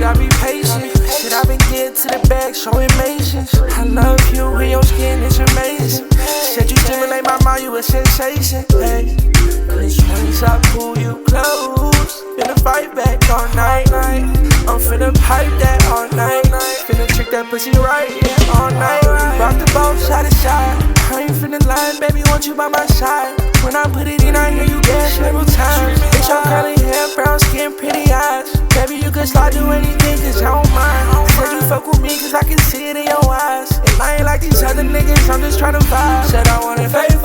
I be patient. Shit, I been getting to the bag, showing patience. I love you when your skin is amazing. Said you stimulate my mind, you a sensation. Hey, cause once I pull you close, finna fight back all night. I'm finna pipe that all night. Finna trick that pussy right, yeah, all night. Rock the boat side to side. I ain't finna lie, baby, want you by my side. When I put it in, I hear you dance several times. Bitch, your curly hair, brown skin, pretty eyes. Baby, you can slide, do anything, cause I don't mind. Said you fuck with me, cause I can see it in your eyes. And I ain't like these other niggas, I'm just tryna vibe. Said I want it, baby.